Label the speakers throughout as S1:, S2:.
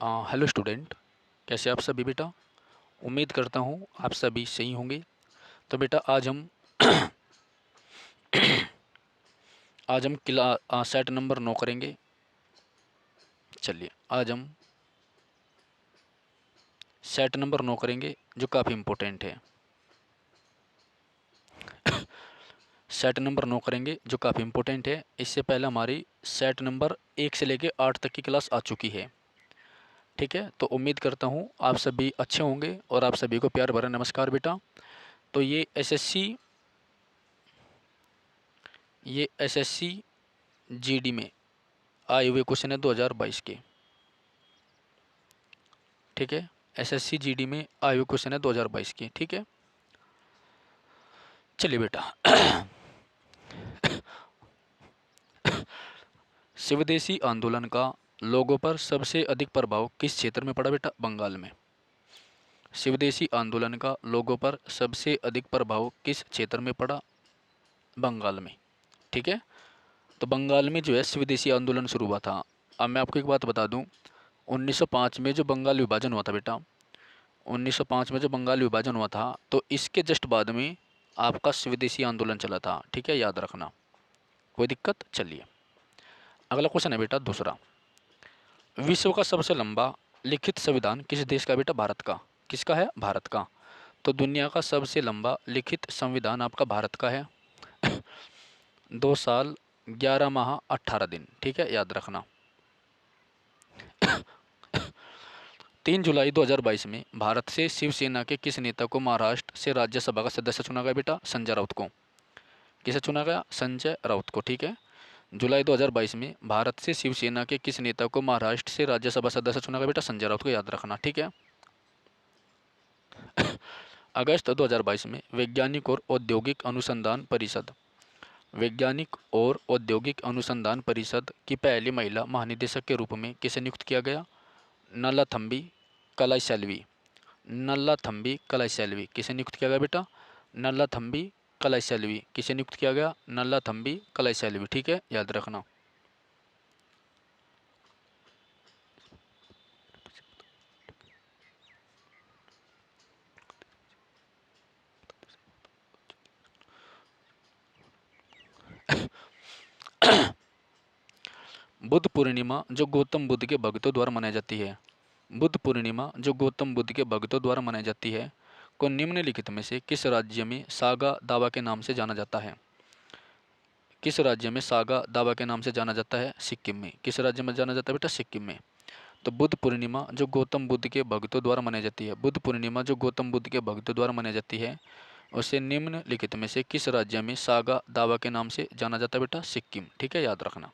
S1: Hello student, कैसे आप सभी बेटा। उम्मीद करता हूँ आप सभी सही होंगे। तो बेटा आज हम सेट नंबर 9 करेंगे। चलिए आज हम सेट नंबर 9 करेंगे जो काफ़ी इम्पोर्टेंट है। सेट नंबर 9 करेंगे जो काफ़ी इम्पोर्टेंट है। इससे पहले हमारी सेट नंबर 1 से लेके 8 तक की क्लास आ चुकी है। ठीक है, तो उम्मीद करता हूँ आप सभी अच्छे होंगे और आप सभी को प्यार भरा नमस्कार बेटा। तो ये एसएससी जीडी में आए हुए क्वेश्चन है 2022 के। ठीक है, एसएससी जीडी में आए हुए क्वेश्चन है 2022 के। ठीक है, चलिए बेटा। स्वदेशी आंदोलन का लोगों पर सबसे अधिक प्रभाव किस क्षेत्र में पड़ा बेटा? बंगाल में। स्वदेशी आंदोलन का लोगों पर सबसे अधिक प्रभाव किस क्षेत्र में पड़ा? बंगाल में। ठीक है, तो बंगाल में जो है स्वदेशी आंदोलन शुरू हुआ था। अब मैं आपको एक बात बता दूं, 1905 में जो बंगाल विभाजन हुआ था बेटा, 1905 में जो बंगाल विभाजन हुआ था, तो इसके जस्ट बाद में आपका स्वदेशी आंदोलन चला था। ठीक है, याद रखना, कोई दिक्कत। चलिए अगला क्वेश्चन है बेटा दूसरा। विश्व का सबसे लंबा लिखित संविधान किस देश का बेटा? भारत का। किसका है? भारत का। तो दुनिया का सबसे लंबा लिखित संविधान आपका भारत का है। 2 साल 11 माह 18 दिन। ठीक है, याद रखना। 3 जुलाई 2022 में भारत से शिवसेना के किस नेता को महाराष्ट्र से राज्यसभा का सदस्य चुना गया बेटा? संजय राउत को। किसे चुना गया? संजय राउत को। ठीक है, जुलाई 2022 में भारत से शिवसेना के किस नेता को महाराष्ट्र से राज्यसभा सदस्य चुना गया बेटा? संजय राउत को, याद रखना। ठीक है, अगस्त 2022 में वैज्ञानिक और औद्योगिक अनुसंधान परिषद की पहली महिला महानिदेशक के रूप में किसे नियुक्त किया गया? नल्लाथम्बी कलाईसेल्वी। नल्लाथम्बी कलाईसेल्वी किसे नियुक्त किया गया बेटा? नल्लाथम्बी कलाईसेल्वी किसे नियुक्त किया गया? नल्लाथम्बी कलाईसेल्वी। ठीक है, याद रखना। बुद्ध पूर्णिमा जो गौतम बुद्ध के भक्तों द्वारा मनाई जाती है, बुद्ध पूर्णिमा जो गौतम बुद्ध के भक्तों द्वारा मनाई जाती है, को निम्नलिखित में से किस राज्य में सागा दावा के नाम से जाना जाता है? किस राज्य में सागा दावा के नाम से जाना जाता है? सिक्किम में। किस राज्य में जाना जाता है बेटा? सिक्किम में। तो बुद्ध पूर्णिमा जो गौतम बुद्ध के भक्तों द्वारा मनाई जाती है, बुद्ध पूर्णिमा जो गौतम बुद्ध के भक्तों द्वारा मनाई जाती है, उसे निम्नलिखित में से किस राज्य में सागा दावा के नाम से जाना जाता है बेटा? सिक्किम। ठीक है, याद रखना।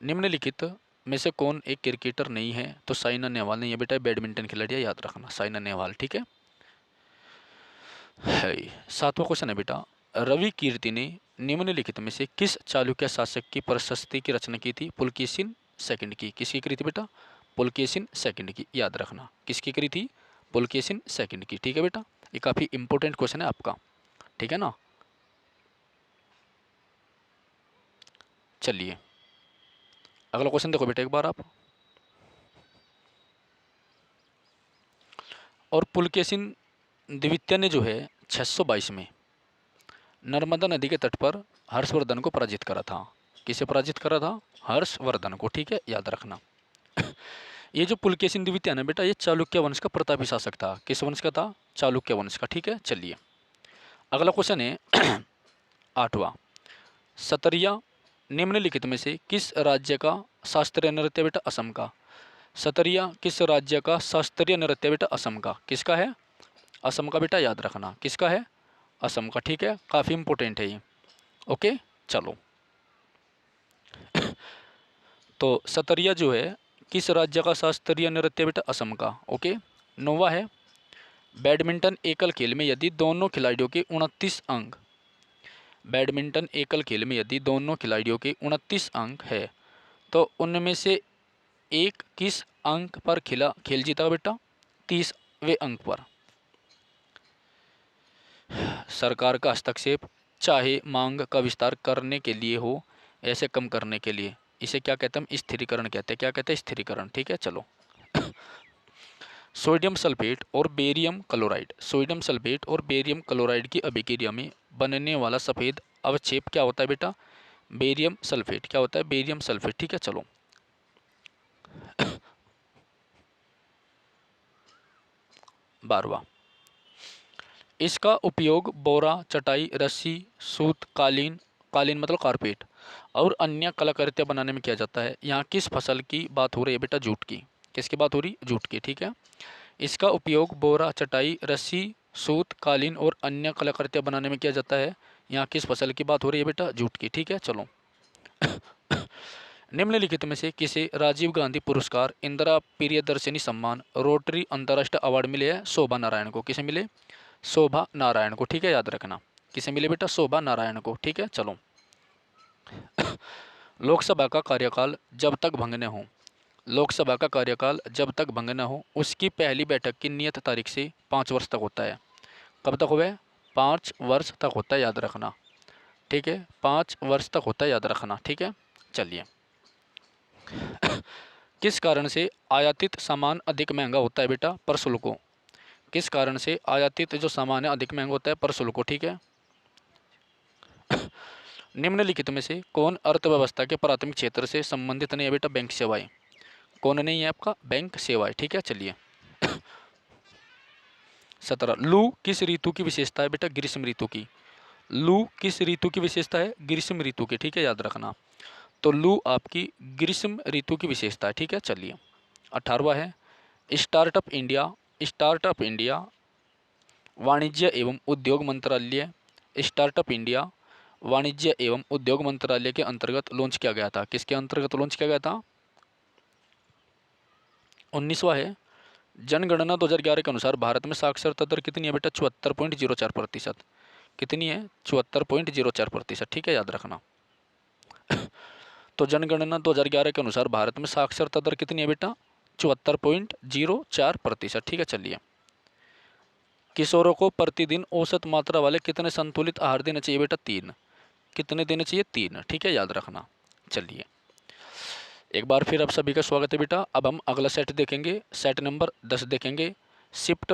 S1: निम्नलिखित में से कौन एक क्रिकेटर नहीं है? तो साइना नेहवाल नहीं है बेटा, बैडमिंटन खिलाड़ी है, याद रखना, साइना नेहवाल। ठीक है, 7वां क्वेश्चन है बेटा। रवि कीर्ति ने निम्नलिखित में से किस चालुक्य शासक की प्रशस्ति की रचना की थी? पुलकेशिन सेकंड की। किसकी करी थी बेटा? पुलकेशिन सेकंड की, याद रखना। किसकी करी थी? पुलकेशिन सेकंड की। ठीक है बेटा, ये काफ़ी इंपॉर्टेंट क्वेश्चन है आपका। ठीक है ना। चलिए अगला क्वेश्चन देखो बेटा एक बार आप। और पुलकेशिन द्वितीय ने जो है 622 में नर्मदा नदी के तट पर हर्षवर्धन को पराजित करा था। किसे पराजित करा था? हर्षवर्धन को। ठीक है, याद रखना। ये जो पुलकेशिन द्वितीय है ना बेटा, ये चालुक्य वंश का प्रतापी शासक था। किस वंश का था? चालुक्य वंश का। ठीक है, चलिए अगला क्वेश्चन है 8वां। सतरिया निम्नलिखित में से किस राज्य का शास्त्रीय नृत्य बेटा? असम का। सतरिया किस राज्य का शास्त्रीय नृत्य बेटा? असम का। किसका है? असम का बेटा, याद रखना। किसका है? असम का। ठीक है, काफ़ी इंपॉर्टेंट है ये। ओके, चलो। तो सतरिया जो है किस राज्य का शास्त्रीय नृत्य बेटा? असम का। ओके, 9वां है। बैडमिंटन एकल खेल में यदि दोनों खिलाड़ियों के 29 अंक, बैडमिंटन एकल खेल में यदि दोनों खिलाड़ियों के 29 अंक है, तो उनमें से एक किस अंक पर खेल जीता बेटा? 30वें अंक पर। सरकार का हस्तक्षेप, चाहे मांग का विस्तार करने के लिए हो, ऐसे कम करने के लिए, इसे क्या कहते हैं हम? स्थिरीकरण कहते हैं। क्या कहते हैं? स्थिरीकरण। ठीक है, चलो। सोडियम सल्फेट और बेरियम क्लोराइड, सोडियम सल्फेट और बेरियम क्लोराइड की अभिक्रिया में बनने वाला सफ़ेद अवक्षेप क्या होता है बेटा? Barium sulphate. क्या होता है? Barium sulphate. ठीक है, चलो। 12वां, इसका उपयोग बोरा, चटाई, रस्सी, सूत, कालीन, कालीन मतलब कारपेट, और अन्य कलाकृतियाँ बनाने में किया जाता है। यहाँ किस फसल की बात हो रही है बेटा? जूट की। किसकी बात हो रही? जूट की। ठीक है। इसका उपयोग बोरा, चटाई, रस्सी, सूत, कालीन और अन्य कलाकृतियाँ बनाने में किया जाता है। यहाँ किस फसल की बात हो रही है बेटा? जूट की। ठीक है, चलो। निम्नलिखित में से किसे राजीव गांधी पुरस्कार, इंदिरा प्रियदर्शनी सम्मान, रोटरी अंतर्राष्ट्रीय अवार्ड मिले हैं? शोभा नारायण को। किसे मिले? शोभा नारायण को। ठीक है, याद रखना। किसे मिले बेटा? शोभा नारायण को। ठीक है, चलो। लोकसभा का कार्यकाल जब तक भंग न हो, लोकसभा का कार्यकाल जब तक भंग न हो उसकी पहली बैठक की नियत तारीख से 5 वर्ष तक होता है। कब तक हुआ है? 5 वर्ष तक होता है, याद रखना। ठीक है, 5 वर्ष तक होता है, याद रखना। ठीक है, चलिए। किस कारण से आयातित सामान अधिक महंगा होता है बेटा? प्रशुल्कों। किस कारण से आयातित जो सामान है अधिक महंगा होता है? प्रशुल्कों। ठीक है। निम्नलिखित में से कौन अर्थव्यवस्था के प्राथमिक क्षेत्र से संबंधित नहीं है बेटा? बैंक सेवाएं। कौन नहीं है आपका? बैंक सेवाएं। ठीक है, चलिए। 17, लू किस ऋतु की विशेषता है बेटा? ग्रीष्म ऋतु की। लू किस ऋतु की विशेषता है? ग्रीष्म ऋतु की। ठीक है, याद रखना। तो लू आपकी ग्रीष्म ऋतु की विशेषता है। ठीक है, चलिए। 18वां है स्टार्टअप इंडिया, स्टार्टअप इंडिया वाणिज्य एवं उद्योग मंत्रालय, स्टार्टअप इंडिया वाणिज्य एवं उद्योग मंत्रालय के अंतर्गत लॉन्च किया गया था। किसके अंतर्गत लॉन्च किया गया था? 19वां है जनगणना 2011 के अनुसार भारत में साक्षरता दर कितनी है बेटा? 74.04%। कितनी है? 74.04%। ठीक है, याद रखना। तो जनगणना 2011 के अनुसार भारत में साक्षरता दर कितनी है बेटा? 74.04%। ठीक है, चलिए। किशोरों को प्रतिदिन औसत मात्रा वाले कितने संतुलित आहार देना चाहिए बेटा? 3। कितने देने चाहिए? 3। ठीक है, याद रखना। चलिए, एक बार फिर आप सभी का स्वागत है बेटा। अब हम अगला सेट देखेंगे, सेट नंबर 10 देखेंगे। शिफ्ट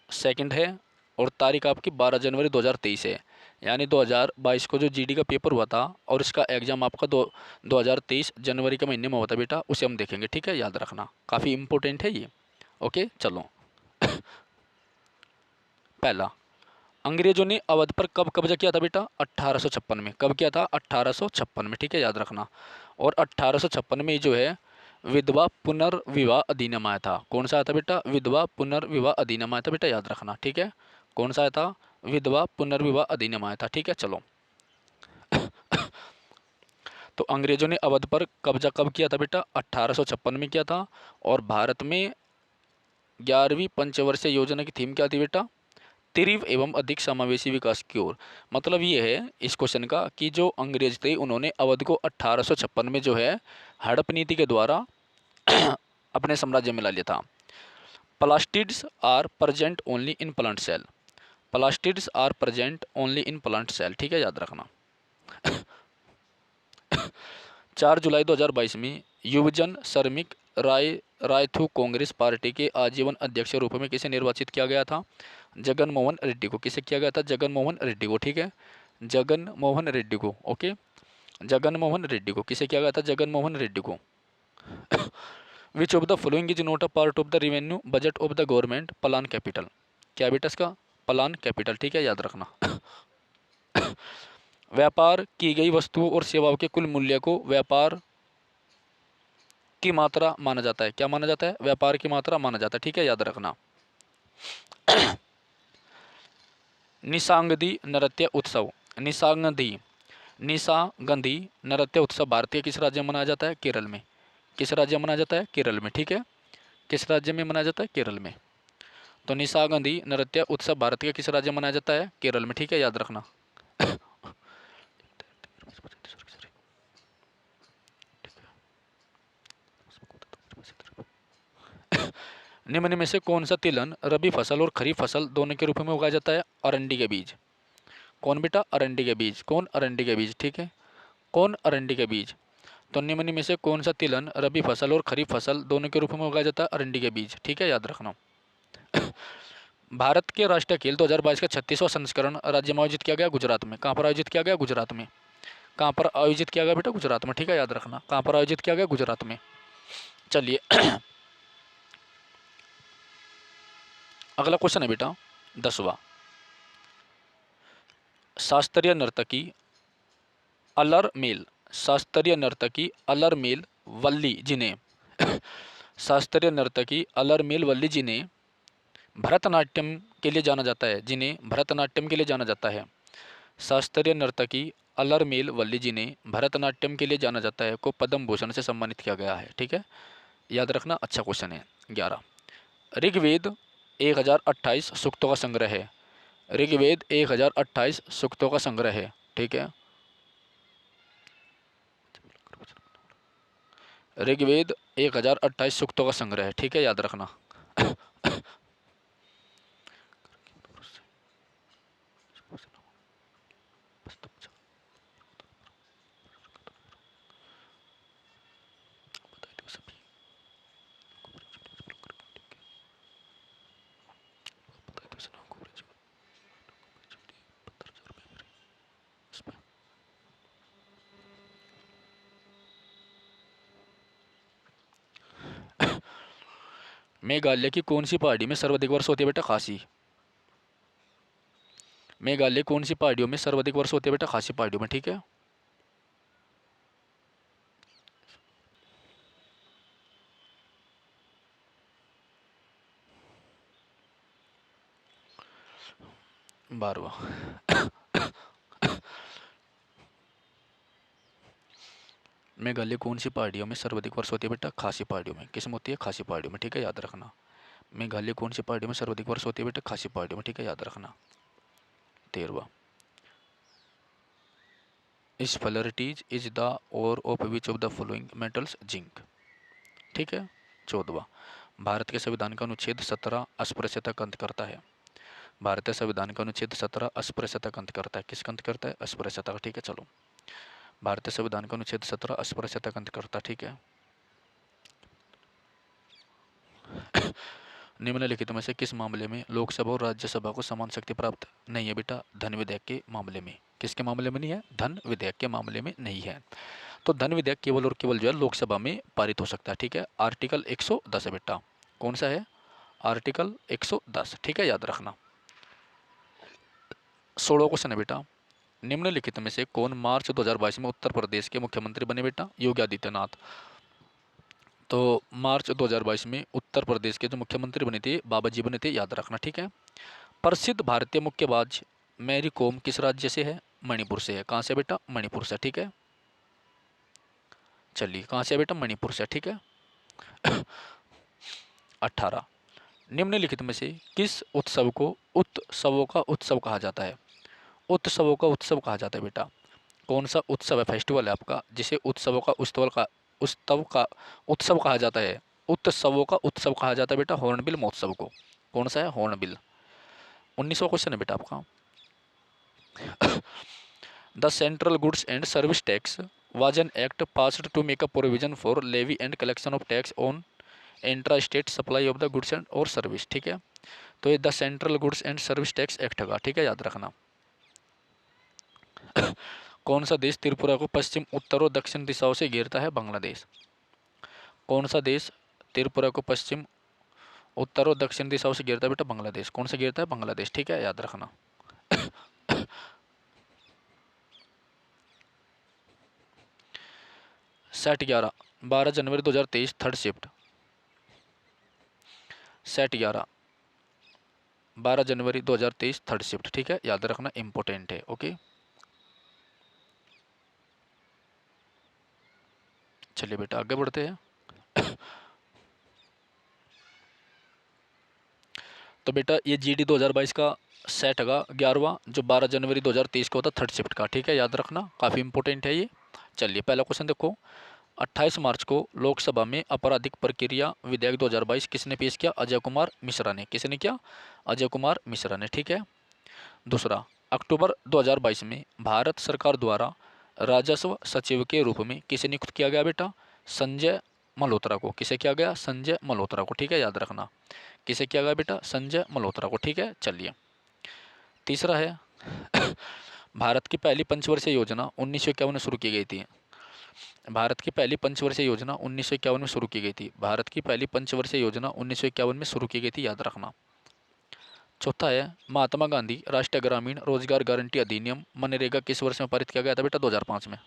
S1: सेकंड है और तारीख आपकी 12 जनवरी 2023 है। यानी 2022 को जो जीडी का पेपर हुआ था और इसका एग्ज़ाम आपका 2023 जनवरी के महीने में हुआ था बेटा, उसे हम देखेंगे। ठीक है, याद रखना, काफ़ी इंपॉर्टेंट है ये। ओके, चलो। पहला, अंग्रेजों ने अवध पर कब कब्जा किया था बेटा? 1856 में। कब किया था? 1856 में। ठीक है, याद रखना। और 1856 में जो है विधवा पुनर्विवाह अधिनियम आया था। कौन सा आया था बेटा? विधवा पुनर्विवाह अधिनियम आया था बेटा, याद रखना। ठीक है, कौन सा आया था? विधवा पुनर्विवाह अधिनियम आया था। ठीक है, चलो। तो अंग्रेजों ने अवध पर कब्जा कब किया था बेटा? 1856 में किया था। और भारत में 11वीं पंचवर्षीय योजना की थीम क्या थी बेटा? तीव्र एवं अधिक समावेशी विकास की ओर। मतलब ये है इस क्वेश्चन का कि जो अंग्रेज थे उन्होंने अवध को 1856 में जो है हड़प नीति के द्वारा अपने साम्राज्य में ला लिया था। Plastids are present only in plant cell, plastids are present only in plant cell. ठीक है, याद रखना। 4 जुलाई 2022 में युवजन श्रमिक रायथू कांग्रेस पार्टी के आजीवन अध्यक्ष के रूप में किसे निर्वाचित किया गया था? जगन मोहन रेड्डी को। किसे किया गया था? जगन मोहन रेड्डी को। ठीक है, जगन मोहन रेड्डी को। ओके, जगन मोहन रेड्डी को किसे किया गया था? जगन मोहन रेड्डी को। Which of the following is not a part of the revenue budget of the government plan capital? क्या बेटा इसका? Plan capital. ठीक है, याद रखना। व्यापार की गई वस्तुओं और सेवाओं के कुल मूल्य को व्यापार की मात्रा माना जाता है। क्या माना जाता है? व्यापार की मात्रा माना जाता है। ठीक है, याद रखना। निशांगदी नृत्य उत्सव, निशांगदी निशांगंधी नृत्य उत्सव भारत के किस राज्य में मनाया जाता है? केरल में। किस राज्य में मनाया जाता है? केरल में। ठीक है, किस राज्य में मनाया जाता है? केरल में। तो निशांगंधी नृत्य उत्सव भारत के किस राज्य में मनाया जाता है? केरल में। ठीक है, याद रखना। निम्न में से कौन सा तिलहन रबी फसल और खरीफ फसल दोनों के रूप में उगाया जाता है? अरंडी के बीज। कौन बेटा? अरंडी के बीज। कौन? अरंडी के बीज। ठीक है, कौन? अरंडी के बीज। तो निम्न में से कौन सा तिलहन रबी फसल और खरीफ फसल दोनों के रूप में उगाया जाता है? अरंडी के बीज। ठीक है, याद रखना। भारत के राष्ट्रीय खेल 2022 का 36वां संस्करण राज्य में आयोजित किया गया गुजरात में। कहाँ पर आयोजित किया गया? गुजरात में। कहाँ पर आयोजित किया गया बेटा? गुजरात में। ठीक है, याद रखना, कहाँ पर आयोजित किया गया? गुजरात में। चलिए अगला क्वेश्चन है बेटा 10वां। शास्त्रीय नर्तकी अलर मेल, शास्त्रीय नर्तकी अलर मेल वल्ली जिन्हें शास्त्रीय नर्तकी अलर मेल वल्ली जिन्हें भरतनाट्यम के लिए जाना जाता है, जिन्हें भरतनाट्यम के लिए जाना जाता है। शास्त्रीय नर्तकी अलरमेल वल्ली जिन्हें भरतनाट्यम के लिए जाना जाता है को पद्म भूषण से सम्मानित किया गया है। ठीक है, याद रखना, अच्छा क्वेश्चन है। 11 ऋग्वेद 1028 सूक्तों का संग्रह है। ऋग्वेद 1028 सूक्तों का संग्रह है। ठीक है, ऋग्वेद 1028 सूक्तों का संग्रह है। ठीक है, याद रखना। मेघालय की कौन सी पहाड़ी में सर्वाधिक वर्षा होती है बेटा? खासी। मेघालय कौन सी पहाड़ियों में सर्वाधिक वर्षा होती है बेटा? खासी पहाड़ियों में। ठीक है, बारवा मेघालय कौन सी पहाड़ियों में सर्वाधिक वर्षा होती है बेटा? खासी पहाड़ियों में। किस में होती है? खासी पहाड़ियों में। ठीक है, याद रखना। मेघालय कौन सी पहाड़ियों में सर्वाधिक वर्षा होती है बेटा? खासी पहाड़ियों में। ठीक है, याद रखना। 13वां स्फलरिटीज इज द और of which of the following metals zinc. ठीक है, 14वां भारत के संविधान का अनुच्छेद 17 अस्पृश्यता का अंत करता है। भारतीय संविधान का अनुच्छेद 17 अस्पृश्यता का अंत करता है। किसका अंत करता है? अस्पृश्यता का। ठीक है, चलो, भारतीय संविधान का अनुच्छेद 17 अस्पृश्यता का अंत करता है। ठीक है, निम्नलिखित में से किस मामले में लोकसभा और राज्यसभा को समान शक्ति प्राप्त नहीं है बेटा? धन विधेयक के मामले में। किसके मामले में नहीं है? धन विधेयक के मामले में नहीं है। तो धन विधेयक केवल और केवल जो है लोकसभा में पारित हो सकता है। ठीक है, आर्टिकल 110 है बेटा। कौन सा है? आर्टिकल 110। ठीक है, याद रखना। 16 क्वेश्चन है बेटा, निम्नलिखित में से कौन मार्च 2022 में उत्तर प्रदेश के मुख्यमंत्री बने बेटा? योगी आदित्यनाथ। तो मार्च 2022 में उत्तर प्रदेश के जो मुख्यमंत्री बने थे बाबा जी बने थे, याद रखना। ठीक है, प्रसिद्ध भारतीय मुक्केबाज मैरी कॉम किस राज्य से है? मणिपुर से है। कहाँ से बेटा? मणिपुर से। ठीक है, चलिए, कहाँ से है बेटा? मणिपुर से। ठीक है। 18 निम्नलिखित में से किस उत्सव को उत्सवों का उत्सव कहा जाता है? उत्सवों का उत्सव कहा जाता है बेटा। कौन सा उत्सव है, फेस्टिवल है आपका, जिसे उत्सवों का उत्सव कहा जाता है? उत्सवों का उत्सव कहा जाता है बेटा हॉर्नबिल महोत्सव को। कौन सा है? हॉर्नबिल। 19वां क्वेश्चन है बेटा आपका, the central goods and service tax was an act passed to make a provision for levy and collection of tax on intra-state supply of the goods and और सर्विस। ठीक है, तो ये the central goods and service tax act का। ठीक है, याद रखना। कौन सा देश त्रिपुरा को पश्चिम, उत्तर और दक्षिण दिशाओं से घेरता है? बांग्लादेश। कौन सा देश त्रिपुरा को पश्चिम, उत्तर और दक्षिण दिशाओं से घेरता है बेटा? बांग्लादेश। कौन सा घेरता है? बांग्लादेश। ठीक है, याद रखना। 7/11 12 जनवरी 2023 थर्ड शिफ्ट। 7/11 12 जनवरी 2023 थर्ड शिफ्ट। ठीक है, याद रखना, इंपॉर्टेंट है। ओके, चलिए बेटा आगे बढ़ते हैं। तो बेटा ये जीडी 2022 का सेट होगा 11वां, जो 12 जनवरी 2023 को होता थर्ड शिफ्ट का। ठीक है, याद रखना, काफ़ी इंपॉर्टेंट है ये। चलिए पहला क्वेश्चन देखो, 28 मार्च को लोकसभा में आपराधिक प्रक्रिया विधेयक 2022 किसने पेश किया? अजय कुमार मिश्रा ने। किसने किया? अजय कुमार मिश्रा ने। ठीक है, दूसरा, अक्टूबर 2022 में भारत सरकार द्वारा राजस्व सचिव के रूप में किसे नियुक्त किया गया बेटा? संजय मल्होत्रा को। किसे किया गया? संजय मल्होत्रा को। ठीक है, याद रखना। किसे किया गया बेटा? संजय मल्होत्रा को। ठीक है, चलिए। तीसरा है भारत की पहली पंचवर्षीय योजना 1951 में शुरू की गई थी। भारत की पहली पंचवर्षीय योजना 1951 में शुरू की गई थी। भारत की पहली पंचवर्षीय योजना 1951 में शुरू की गई थी, याद रखना। चौथा है महात्मा गांधी राष्ट्रीय ग्रामीण रोजगार गारंटी अधिनियम मनरेगा किस वर्ष में पारित किया गया था बेटा? 2005 में।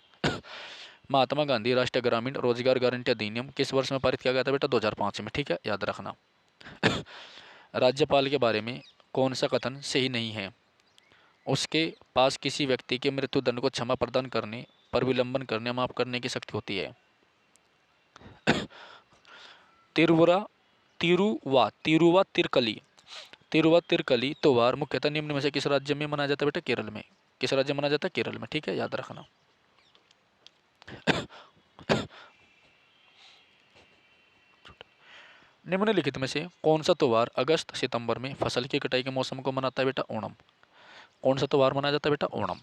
S1: महात्मा गांधी राष्ट्रीय ग्रामीण रोजगार गारंटी अधिनियम किस वर्ष में पारित किया गया था बेटा? 2005 में। ठीक है, याद रखना। राज्यपाल के बारे में कौन सा कथन सही नहीं है? उसके पास किसी व्यक्ति के मृत्युदंड को क्षमा प्रदान करने पर विलंबन करने माफ करने की शक्ति होती है। तिरुवा तिरकली त्योहार मुख्यतः निम्न में से किस राज्य में मनाया जाता है बेटा? केरल में। किस राज्य में मनाया जाता है? केरल में। ठीक है, याद रखना। निम्नलिखित में से कौन सा त्योहार अगस्त सितंबर में फसल की कटाई के मौसम को मनाता है बेटा? ओणम। कौन सा त्योहार मनाया जाता है बेटा? ओणम।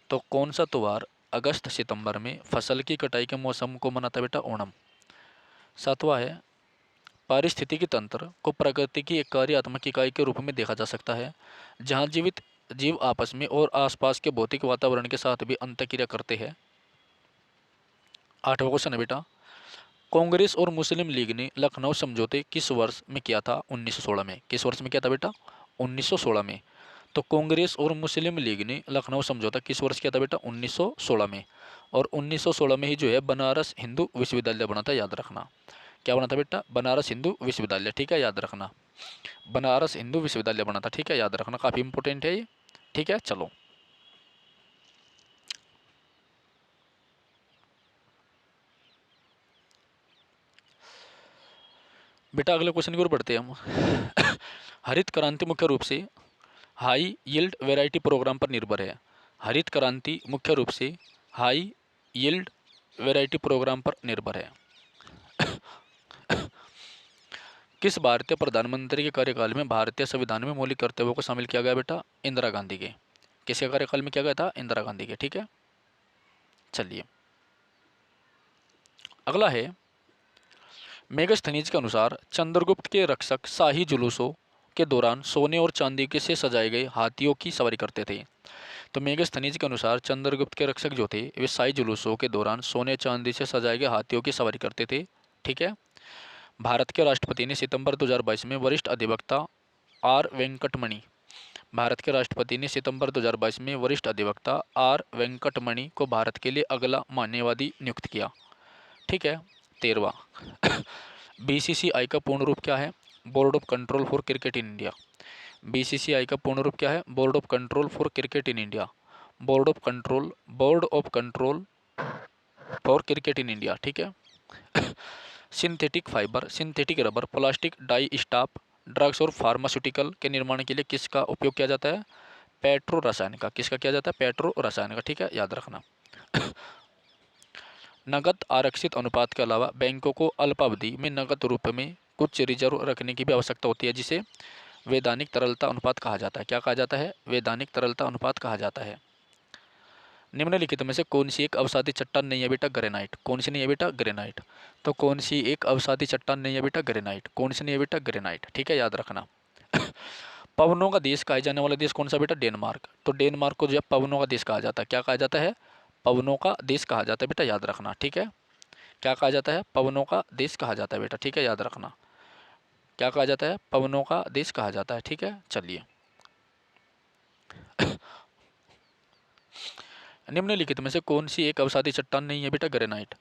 S1: तो कौन सा त्योहार अगस्त सितंबर में फसल की कटाई के मौसम को मनाता है बेटा? ओणम। सातवां है पारिस्थितिकी तंत्र को प्रकृति की एक कार्यात्मक इकाई के रूप में देखा जा सकता है जहां जीवित जीव आपस में और आसपास के भौतिक वातावरण के साथ भी अंतःक्रिया करते हैं। आठवां क्वेश्चन है बेटा कांग्रेस और मुस्लिम लीग ने लखनऊ समझौते किस वर्ष में किया था? 1916 में। किस वर्ष में किया था बेटा? 1916 में। तो कांग्रेस और मुस्लिम लीग ने लखनऊ समझौता किस वर्ष किया था बेटा? 1916 में। और 1916 में ही जो है बनारस हिंदू विश्वविद्यालय बना था, याद रखना। क्या बना था बेटा? बनारस हिंदू विश्वविद्यालय। ठीक है, याद रखना। बनारस हिंदू विश्वविद्यालय बना था। ठीक है, याद रखना, काफ़ी इंपॉर्टेंट है ये। ठीक है, चलो। बेटा अगले क्वेश्चन की ओर बढ़ते हैं हम। हरित क्रांति मुख्य रूप से हाई यील्ड वैरायटी प्रोग्राम पर निर्भर है। हरित क्रांति मुख्य रूप से हाई यील्ड वैरायटी प्रोग्राम पर निर्भर है। किस भारतीय प्रधानमंत्री के कार्यकाल में भारतीय संविधान में मौलिक कर्तव्यों को शामिल किया गया बेटा? इंदिरा गांधी के। किसके कार्यकाल में किया गया था? इंदिरा गांधी के। ठीक है, चलिए। अगला है मेगास्थनीज के अनुसार चंद्रगुप्त के रक्षक शाही जुलूसों के दौरान सोने और चांदी के से सजाए गए हाथियों की सवारी करते थे। तो मेगास्थनीज के अनुसार चंद्रगुप्त के रक्षक जो थे वे शाही जुलूसों के दौरान सोने चांदी से सजाए गए हाथियों की सवारी करते थे। ठीक है। भारत के राष्ट्रपति ने सितंबर 2022 में वरिष्ठ अधिवक्ता आर वेंकटमणि भारत के राष्ट्रपति ने सितंबर 2022 में वरिष्ठ अधिवक्ता आर वेंकटमणि को भारत के लिए अगला मान्यवादी नियुक्त किया। ठीक है। 13वां बीसीसीआई का पूर्ण रूप क्या है? Board of control for cricket in India. BCCI का पूर्ण रूप क्या है? Board of control for cricket in India. Board of control for cricket in India. ठीक है। Synthetic fibre, synthetic rubber, plastic, dyestuff, drugs और फार्मास्यूटिकल के निर्माण के लिए किसका उपयोग किया जाता है? पेट्रो रसायन का। किसका किया जाता है? पेट्रो रसायन का। ठीक है, याद रखना। नकद आरक्षित अनुपात के अलावा बैंकों को अल्पावधि में नकद रूप में कुछ रिजर्व रखने की भी आवश्यकता होती है जिसे वैधानिक तरलता अनुपात कहा जाता है। क्या कहा जाता है? वैधानिक तरलता अनुपात कहा जाता है। निम्नलिखित में से कौन सी एक अवसादी चट्टान नहीं है बेटा? ग्रेनाइट। कौन सी नहीं है बेटा? ग्रेनाइट। तो कौन सी एक अवसादी चट्टान नहीं है बेटा? ग्रेनाइट। कौन सी नहीं है बेटा? ग्रेनाइट। ठीक है, याद रखना। पवनों का देश कहा जाने वाला देश कौन सा बेटा? डेनमार्क। तो डेनमार्क को जब पवनों का देश कहा जाता है, क्या कहा जाता है? पवनों का देश कहा जाता है बेटा, याद रखना। ठीक है। क्या कहा जाता है? पवनों का देश कहा जाता है बेटा। ठीक है, याद रखना। क्या कहा जाता है? पवनों का देश कहा जाता है। ठीक है, चलिए। निम्नलिखित में से कौन सी एक अवसादी चट्टान नहीं है बेटा? ग्रेनाइट।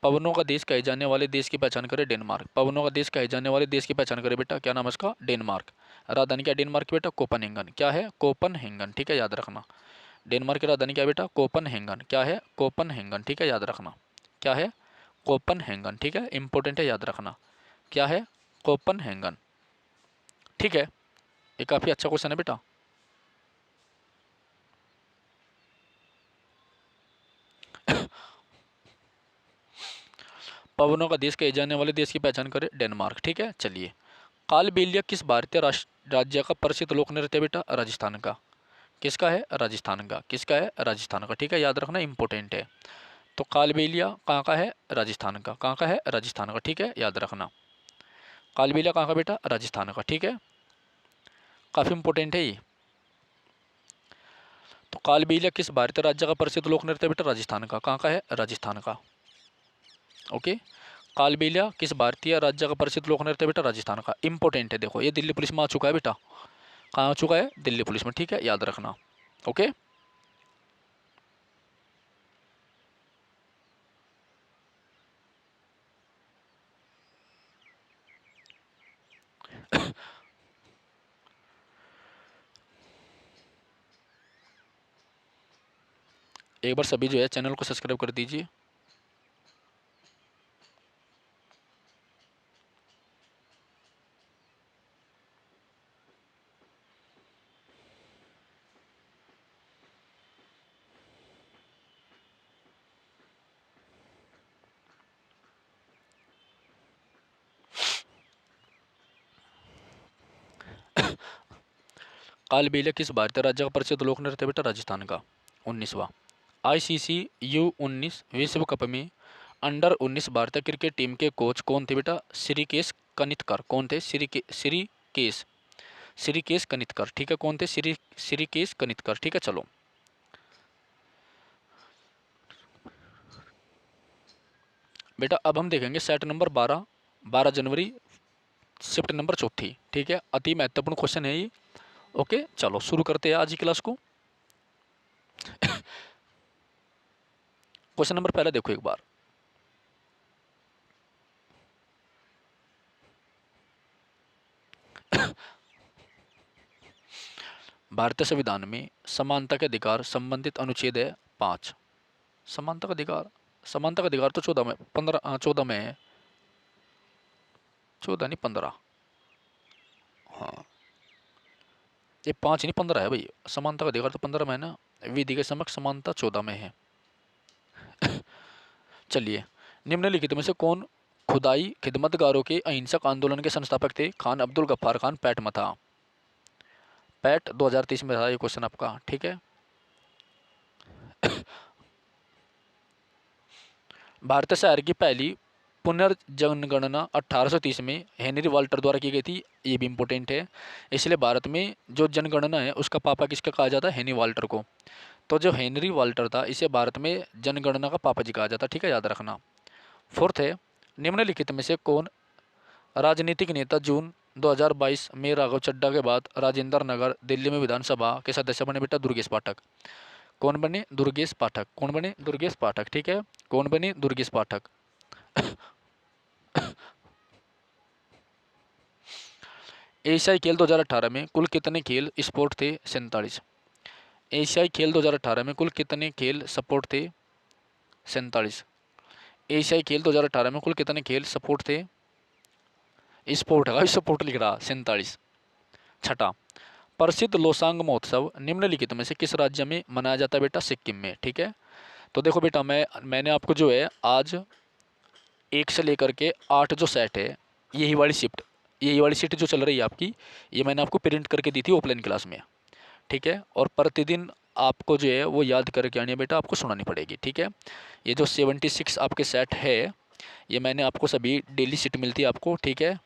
S1: पवनों का देश कहे जाने वाले देश की पहचान करे डेनमार्क। पवनों का देश कहे जाने वाले देश की पहचान करे बेटा, क्या नाम है उसका? डेनमार्क। राजधानी क्या डेनमार्क बेटा? कोपनहेगन। क्या है? कोपनहेगन। ठीक है, याद रखना। डेनमार्क की राजधानी क्या बेटा? कोपनहेगन। क्या है? कोपनहेगन। ठीक है, याद रखना। क्या है? कोपनहेगन। ठीक है, इंपॉर्टेंट है, याद रखना। क्या है? कोपनहेगन। ठीक है, ये काफ़ी अच्छा क्वेश्चन है बेटा। पवनों का देश कहे जाने वाले देश की पहचान करें डेनमार्क। ठीक है, चलिए। कालबेलिया किस भारतीय राज्य का प्रसिद्ध लोक नृत्य बेटा? राजस्थान का। किसका है? राजस्थान का। किसका है? राजस्थान का। ठीक है, याद रखना, इंपॉर्टेंट है। तो कालबेलिया कहाँ का है? राजस्थान का। कहाँ का है? राजस्थान का। ठीक है, याद रखना। कालबेलिया कहाँ का बेटा? राजस्थान का। ठीक है, काफ़ी इंपॉर्टेंट है ये। तो कालबेलिया किस भारतीय राज्य का प्रसिद्ध लोक नृत्य है बेटा? राजस्थान का। कहाँ का है? राजस्थान का। ओके, कालबेलिया किस भारतीय राज्य का प्रसिद्ध लोक नृत्य है बेटा? राजस्थान का। इंपॉर्टेंट है, देखो ये दिल्ली पुलिस में आ चुका है बेटा। कहाँ आ चुका है? दिल्ली पुलिस में। ठीक है, याद रखना। ओके, एक बार सभी जो है चैनल को सब्सक्राइब कर दीजिए। कालबेलिया किस भारतीय राज्य का प्रसिद्ध लोक नृत्य है बेटा? राजस्थान का। 19वां, आईसीसी U19 विश्व कप में अंडर 19 भारतीय क्रिकेट टीम के कोच कौन थे बेटा? श्रीकेश कनितकर। कौन थे? श्रीकेश श्रीकेश कनितकर। ठीक है, कौन थे? श्रीकेश कनितकर। ठीक है, चलो बेटा अब हम देखेंगे सेट नंबर 12, 12 जनवरी, शिफ्ट नंबर चौथी। ठीक है, अति महत्वपूर्ण क्वेश्चन है ये। ओके, चलो शुरू करते हैं आज की क्लास को। क्वेश्चन नंबर पहला देखो एक बार। भारतीय संविधान में समानता के अधिकार संबंधित अनुच्छेद है 5। समानता का अधिकार, समानता का अधिकार तो 14 में, 15, 14 में है। 14 नहीं 15। हाँ, ये 5 नहीं 15 है भाई। समानता का अधिकार तो 15 में है ना। विधि के समक्ष समानता 14 में है। चलिए, निम्नलिखित में से कौन खुदाई खिदमतगारों के अहिंसक आंदोलन के संस्थापक थे? खान अब्दुल गफ्फार खान पैट मथा। पैट 2023 में था ये क्वेश्चन आपका। ठीक है, भारतीय शहर की पहली पुनर्जनगणना 1830 में हेनरी वाल्टर द्वारा की गई थी। ये भी इम्पोर्टेंट है। इसलिए भारत में जो जनगणना है उसका पापा किसका कहा जाता है? हेनरी वाल्टर को। तो जो हेनरी वाल्टर था इसे भारत में जनगणना का पापा जी कहा जाता। ठीक है, याद रखना। फोर्थ है, निम्नलिखित में से कौन राजनीतिक नेता जून 2022 में राघव चड्ढा के बाद राजेंद्र नगर दिल्ली में विधानसभा के सदस्य बने बेटा? दुर्गेश पाठक। कौन बने? दुर्गेश पाठक। कौन बने? दुर्गेश पाठक। ठीक है, कौन बने? दुर्गेश पाठक। एशियाई खेल 2018 में कुल कितने खेल स्पोर्ट थे? 47। एशियाई खेल 2018 में कुल कितने खेल स्पोर्ट थे? 47। एशियाई खेल 2018 में कुल कितने खेल स्पोर्ट थे? स्पोर्ट है, स्पोर्ट लिख रहा। 47। छठा, प्रसिद्ध लोसांग महोत्सव निम्नलिखित में से किस राज्य में मनाया जाता है बेटा? सिक्किम में। ठीक है, तो देखो बेटा मैंने आपको जो है आज 1 से लेकर के 8 जो सेट है, यही वाली शिफ्ट जो चल रही है आपकी, ये मैंने आपको प्रिंट करके दी थी ऑफलाइन क्लास में। ठीक है, और प्रतिदिन आपको जो है वो याद करके आनी है बेटा, आपको सुनानी पड़ेगी। ठीक है, ये जो 76 आपके सेट है, ये मैंने आपको सभी डेली शिफ्ट मिलती है आपको। ठीक है,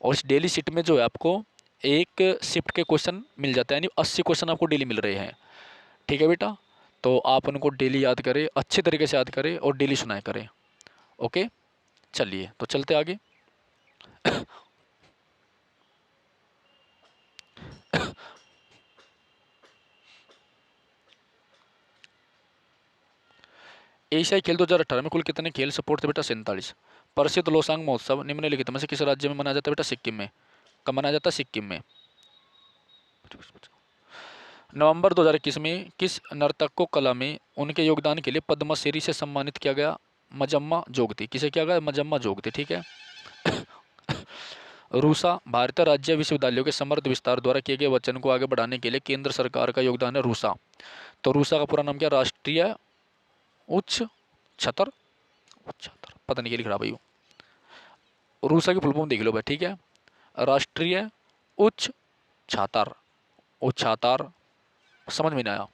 S1: और इस डेली शिफ्ट में जो है आपको एक शिफ्ट के क्वेश्चन मिल जाता है, यानी 80 क्वेश्चन आपको डेली मिल रहे हैं। ठीक है बेटा, तो आप उनको डेली याद करें, अच्छे तरीके से याद करें और डेली सुनाया करें। ओके, चलिए तो चलते आगे। एशियाई खेल 2018 में कुल कितने खेल स्पोर्ट थे बेटा? 47। प्रसिद्ध लोसांग महोत्सव निम्नलिखित में से किस राज्य में मनाया जाता है बेटा? सिक्किम में। कब मनाया जाता है? सिक्किम में। नवंबर 2021 में किस नर्तक को कला में उनके योगदान के लिए पद्मश्री से सम्मानित किया गया? मजम्मा जोगती। किसे किया गया? मजम्मा जोगती। ठीक है, रूसा भारतीय राज्य विश्वविद्यालयों के समृद्ध विस्तार द्वारा किए गए वचन को आगे बढ़ाने के लिए केंद्र सरकार का योगदान है रूसा। तो रूसा का पूरा नाम क्या? राष्ट्रीय उच्च छतर, छतर पता नहीं क्या लिख रहा भाई वो। रूसा की फुल फॉर्म देख लो भाई। ठीक है, राष्ट्रीय उच्च छात्र, उच्चातार समझ में नहीं आया।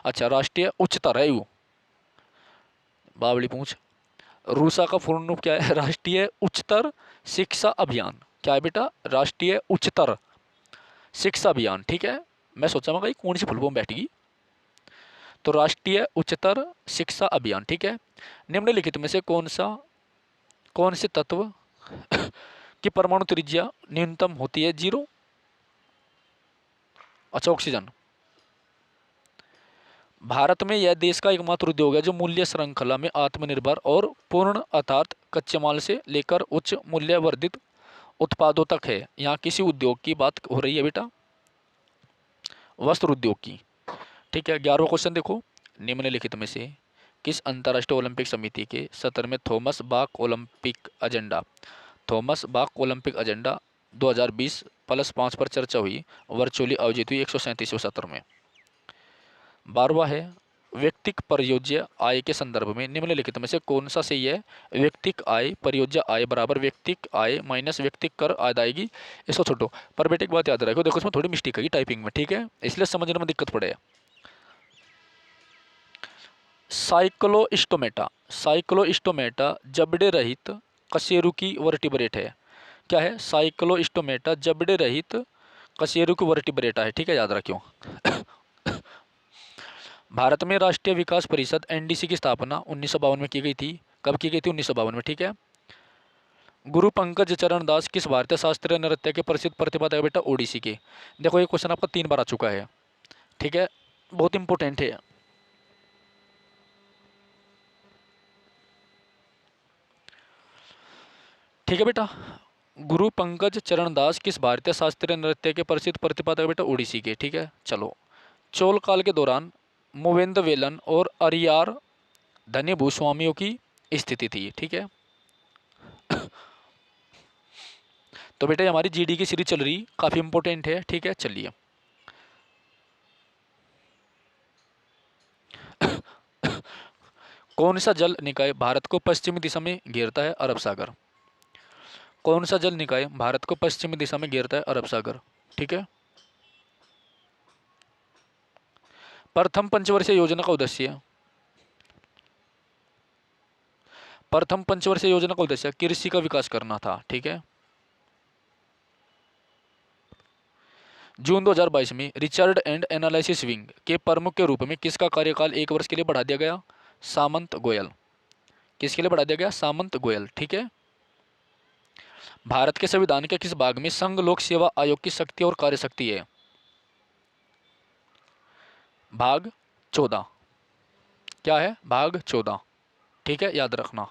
S1: अच्छा, राष्ट्रीय उच्चतर है वो, बावली पूछ। रूसा का पूर्ण रूप क्या है? राष्ट्रीय उच्चतर शिक्षा अभियान। क्या है बेटा? राष्ट्रीय उच्चतर शिक्षा अभियान, ठीक है। मैं सोचा मैं कौन सी फुल फॉर्म बैठेगी, तो राष्ट्रीय उच्चतर शिक्षा अभियान, ठीक है। निम्नलिखित में से कौन से तत्व की परमाणु त्रिज्या न्यूनतम होती है? 0। अच्छा, ऑक्सीजन। भारत में यह देश का एकमात्र उद्योग है जो मूल्य श्रृंखला में आत्मनिर्भर और पूर्ण अर्थात कच्चे माल से लेकर उच्च मूल्य वर्धित उत्पादों तक है। यहाँ किसी उद्योग की बात हो रही है बेटा? वस्त्र उद्योग की, ठीक है। 11वां क्वेश्चन देखो, निम्नलिखित में से किस अंतर्राष्ट्रीय ओलंपिक समिति के सत्र में थॉमस बाक ओलंपिक एजेंडा 2020 +5 पर चर्चा हुई, वर्चुअली आयोजित हुई 137वें सत्र में? 12वां है, व्यक्तिक परियोज्य आय के संदर्भ में निम्नलिखित में से कौन सा सही है? व्यक्तिक आय, परियोज्य आय बराबर व्यक्तिक आय माइनस व्यक्तिक कर अदायगी। इसको छोड़ो, पर बेटे एक बात याद रखो, देखो इसमें थोड़ी मिस्टेक है टाइपिंग में, ठीक है, इसलिए समझने में दिक्कत पड़े। साइक्लोस्टोमेटा जबड़े रहित कशेरुकी वर्टिब्रेट है। क्या है? साइक्लोस्टोमेटा जबड़े रहित कशेरुकी वर्टिब्रेटा है, ठीक है, याद रखियो। भारत में राष्ट्रीय विकास परिषद एनडीसी की स्थापना 1952 में की गई थी। कब की गई थी? 1952 में, ठीक है। गुरु पंकज चरण दास किस भारतीय शास्त्रीय नृत्य के प्रसिद्ध प्रतिपादक है बेटा? ओडिसी के। देखो ये क्वेश्चन आपका 3 बार आ चुका है, ठीक है, बहुत इंपॉर्टेंट है। ठीक है बेटा, गुरु पंकज चरण दास किस भारतीय शास्त्रीय नृत्य के प्रसिद्ध प्रतिपादक बेटा? ओडिसी के, ठीक है। चलो, चोल काल के दौरान मुवेंद वेलन और अरियार धन्य भूस्वामियों की स्थिति थी, ठीक है। तो बेटा हमारी जीडी की सीरीज चल रही, काफी इंपॉर्टेंट है, ठीक है। चलिए, कौन सा जल निकाय भारत को पश्चिमी दिशा में घेरता है? अरब सागर। कौन सा जल निकाय भारत को पश्चिमी दिशा में घेरता है? अरब सागर, ठीक है। प्रथम पंचवर्षीय योजना का उद्देश्य, प्रथम पंचवर्षीय योजना का उद्देश्य कृषि का विकास करना था, ठीक है। जून 2022 में रिचर्ड एंड एनालिसिस विंग के प्रमुख के रूप में किसका कार्यकाल 1 वर्ष के लिए बढ़ा दिया गया? सामंत गोयल। किसके लिए बढ़ा दिया गया? सामंत गोयल, ठीक है। भारत के संविधान के किस भाग में संघ लोक सेवा आयोग की शक्ति और कार्यशक्ति है? भाग 14। क्या है? भाग 14, ठीक है, याद रखना,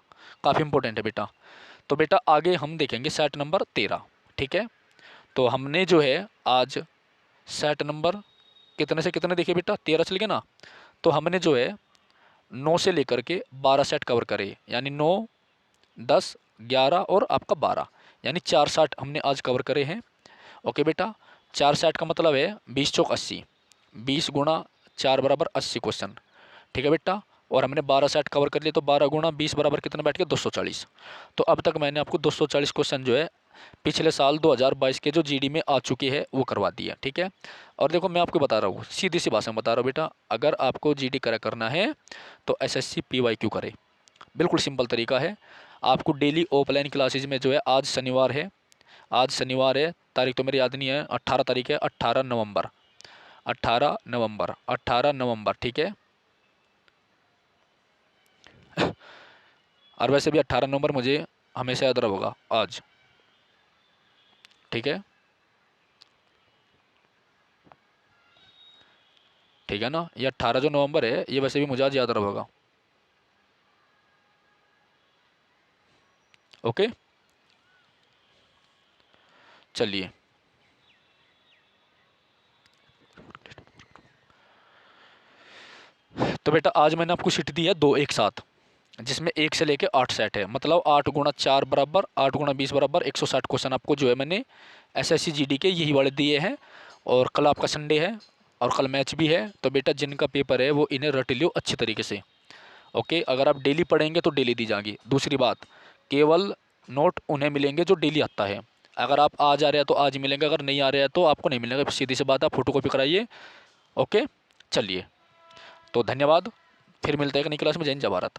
S1: काफी इंपॉर्टेंट है बेटा। तो बेटा आगे हम देखेंगे सेट नंबर 13, ठीक है। तो हमने जो है आज सेट नंबर कितने से कितने देखे बेटा? 13 चल गए ना। तो हमने जो है 9 से लेकर के 12 सेट कवर करे, यानी 9, 10, 11 और आपका 12, यानी 4 सेट हमने आज कवर करे हैं। ओके बेटा, 4 सेट का मतलब है 20 चौक 80, 20 गुणा 4 बराबर 80 क्वेश्चन, ठीक है बेटा। और हमने 12 सेट कवर कर लिए, तो 12 गुणा 20 बराबर कितने बैठ गए? 240। तो अब तक मैंने आपको 240 क्वेश्चन जो है पिछले साल 2022 के जो जीडी में आ चुके हैं वो करवा दिया, ठीक है। और देखो मैं आपको बता रहा हूँ, सीधी सी भाषा में बता रहा हूँ बेटा, अगर आपको जीडी करा करना है तो एसएससी पीवाईक्यू करे, बिल्कुल सिंपल तरीका है। आपको डेली ऑफलाइन क्लासेज में जो है, आज शनिवार है, तारीख तो मेरी याद नहीं है, 18 तारीख है, 18 नवंबर, 18 नवंबर, ठीक है। और वैसे भी 18 नवंबर मुझे हमेशा याद रहेगा आज, ठीक है, ठीक है ना। ये 18 जो नवंबर है ये वैसे भी मुझे आज याद रहेगा। ओके, चलिए, तो बेटा आज मैंने आपको शीट दी है 2 एक साथ, जिसमें 1 से लेके 8 सेट है, मतलब 8 गुणा 4 बराबर 8 गुणा 20 बराबर 160 क्वेश्चन आपको जो है मैंने एसएससी जीडी के यही वाले दिए हैं। और कल आपका संडे है और कल मैच भी है, तो बेटा जिनका पेपर है वो इन्हें रट लियो अच्छी तरीके से। ओके, अगर आप डेली पढ़ेंगे तो डेली दी जाएगी। दूसरी बात, केवल नोट उन्हें मिलेंगे जो डेली आता है। अगर आप आज आ रहे हैं तो आज मिलेंगे, अगर नहीं आ रहे हैं तो आपको नहीं मिलेंगे, सीधी सी बात, आप फोटो कॉपी कराइए। ओके, चलिए, तो धन्यवाद। फिर मिलते हैं एक नई क्लास में। जय हिंद, जय भारत।